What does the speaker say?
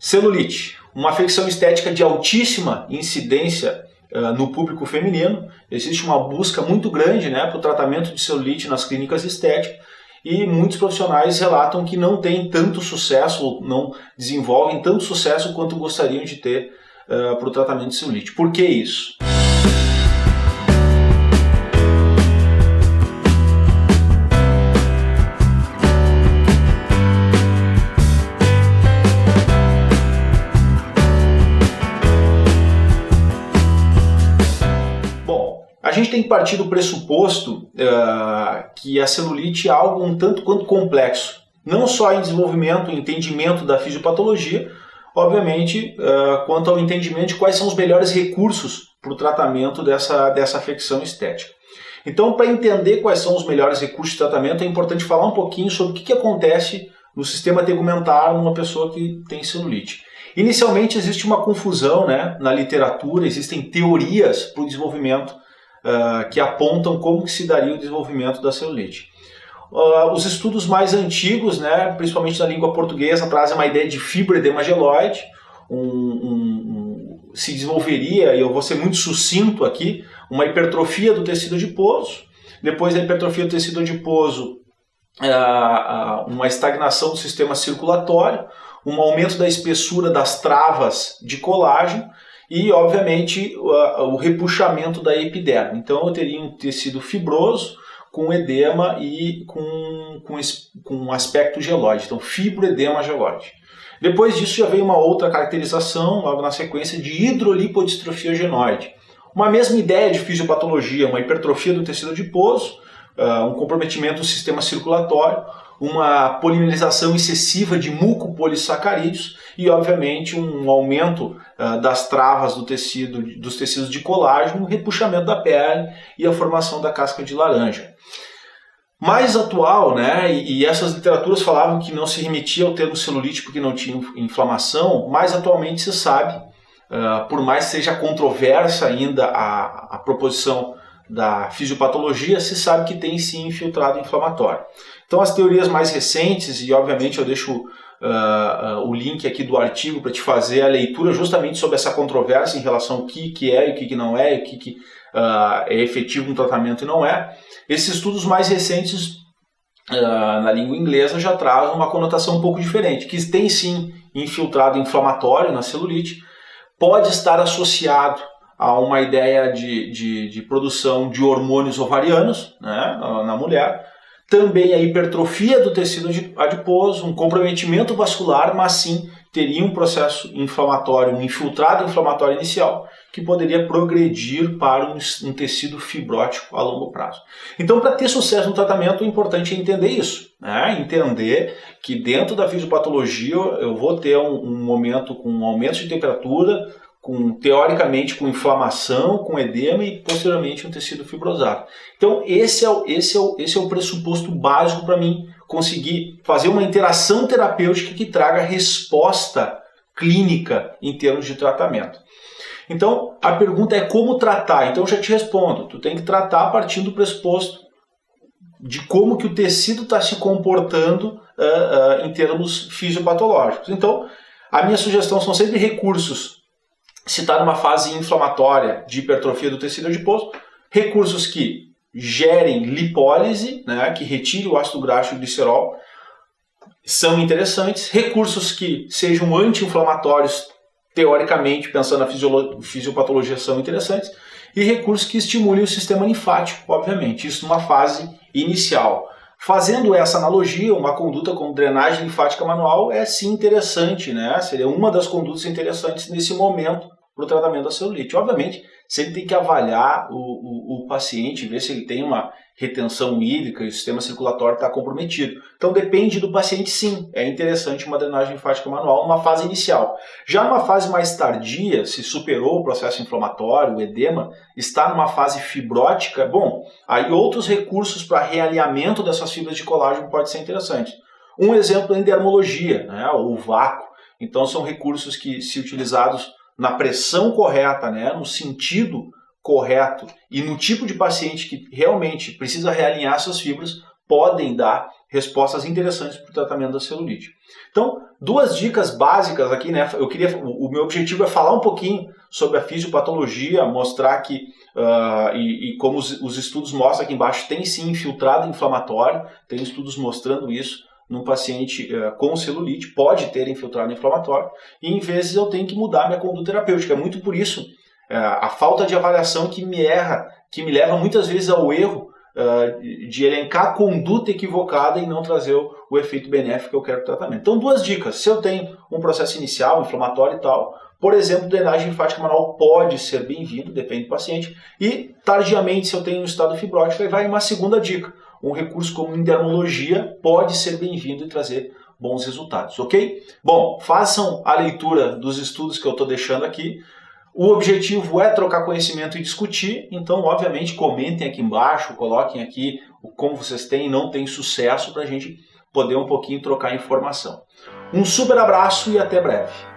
Celulite, uma afecção estética de altíssima incidência no público feminino. Existe uma busca muito grande, né, para o tratamento de celulite nas clínicas estéticas e muitos profissionais relatam que não têm tanto sucesso, ou não desenvolvem tanto sucesso quanto gostariam de ter para o tratamento de celulite. Por que isso? A gente tem que partir do pressuposto que a celulite é algo um tanto quanto complexo, não só em desenvolvimento e entendimento da fisiopatologia, obviamente, quanto ao entendimento de quais são os melhores recursos para o tratamento dessa afecção estética. Então, para entender quais são os melhores recursos de tratamento, é importante falar um pouquinho sobre o que acontece no sistema tegumentar numa pessoa que tem celulite. Inicialmente existe uma confusão, né, na literatura, existem teorias para o desenvolvimento que apontam como que se daria o desenvolvimento da celulite. Os estudos mais antigos, né, principalmente na língua portuguesa, trazem uma ideia de fibroedema geloide, se desenvolveria, e eu vou ser muito sucinto aqui, uma hipertrofia do tecido adiposo, depois da hipertrofia do tecido adiposo, uma estagnação do sistema circulatório, um aumento da espessura das travas de colágeno, e, obviamente, o repuxamento da epiderme. Então, eu teria um tecido fibroso, com edema e com aspecto geloide. Então, fibroedema geloide. Depois disso, já veio uma outra caracterização, logo na sequência, de hidrolipodistrofia genoide. Uma mesma ideia de fisiopatologia, uma hipertrofia do tecido adiposo, um comprometimento do sistema circulatório, uma polimerização excessiva de mucopolissacarídeos e, obviamente, um aumento das travas dos tecidos de colágeno, repuxamento da pele e a formação da casca de laranja. Mais atual, né, e essas literaturas falavam que não se remetia ao termo celulite porque não tinha inflamação, mais atualmente se sabe, por mais seja controversa ainda a proposição da fisiopatologia, se sabe que tem sim infiltrado inflamatório. Então as teorias mais recentes, e obviamente eu deixo o link aqui do artigo para te fazer a leitura justamente sobre essa controvérsia em relação ao que é e o que não é, e o que é efetivo no tratamento e não é. Esses estudos mais recentes na língua inglesa já trazem uma conotação um pouco diferente, que tem sim infiltrado inflamatório na celulite, pode estar associado a uma ideia de produção de hormônios ovarianos, né, na mulher, também a hipertrofia do tecido adiposo, um comprometimento vascular, mas sim teria um processo inflamatório, um infiltrado inflamatório inicial, que poderia progredir para um tecido fibrótico a longo prazo. Então, para ter sucesso no tratamento, é importante entender isso, né? Entender que dentro da fisiopatologia eu vou ter um momento com um aumento de temperatura, teoricamente com inflamação, com edema e posteriormente um tecido fibrosado. Então esse é o pressuposto básico para mim conseguir fazer uma interação terapêutica que traga resposta clínica em termos de tratamento. Então a pergunta é como tratar. Então eu já te respondo, tu tem que tratar partindo do pressuposto de como que o tecido está se comportando em termos fisiopatológicos. Então a minha sugestão são sempre recursos. Se está numa fase inflamatória de hipertrofia do tecido adiposo, recursos que gerem lipólise, né, que retire o ácido graxo e o glicerol, são interessantes. Recursos que sejam anti-inflamatórios, teoricamente, pensando na fisiopatologia, são interessantes. E recursos que estimulem o sistema linfático, obviamente, isso numa fase inicial. Fazendo essa analogia, uma conduta com drenagem linfática manual é sim interessante, né? Seria uma das condutas interessantes nesse momento para o tratamento da celulite. Obviamente, sempre tem que avaliar o paciente, ver se ele tem uma retenção hídrica e o sistema circulatório está comprometido. Então depende do paciente sim, é interessante uma drenagem linfática manual numa fase inicial. Já numa fase mais tardia, se superou o processo inflamatório, o edema, está numa fase fibrótica, bom, aí outros recursos para realinhamento dessas fibras de colágeno pode ser interessante. Um exemplo é em dermologia, né, ou vácuo. Então são recursos que, se utilizados na pressão correta, né, no sentido correto e no tipo de paciente que realmente precisa realinhar essas fibras, podem dar respostas interessantes para o tratamento da celulite. Então, duas dicas básicas aqui, né? O meu objetivo é falar um pouquinho sobre a fisiopatologia, mostrar que, e como os estudos mostram aqui embaixo, tem sim infiltrado inflamatório, tem estudos mostrando isso num paciente com celulite, pode ter infiltrado inflamatório, e em vezes eu tenho que mudar minha conduta terapêutica. É muito por isso a falta de avaliação que me leva muitas vezes ao erro de elencar a conduta equivocada e não trazer o efeito benéfico que eu quero para o tratamento. Então, duas dicas. Se eu tenho um processo inicial, inflamatório e tal, por exemplo, drenagem linfática manual pode ser bem-vindo, depende do paciente. E, tardiamente, se eu tenho um estado fibrótico, aí vai uma segunda dica. Um recurso como endermologia pode ser bem-vindo e trazer bons resultados, ok? Bom, façam a leitura dos estudos que eu estou deixando aqui. O objetivo é trocar conhecimento e discutir, então, obviamente, comentem aqui embaixo, coloquem aqui como vocês têm e não têm sucesso para a gente poder um pouquinho trocar informação. Um super abraço e até breve.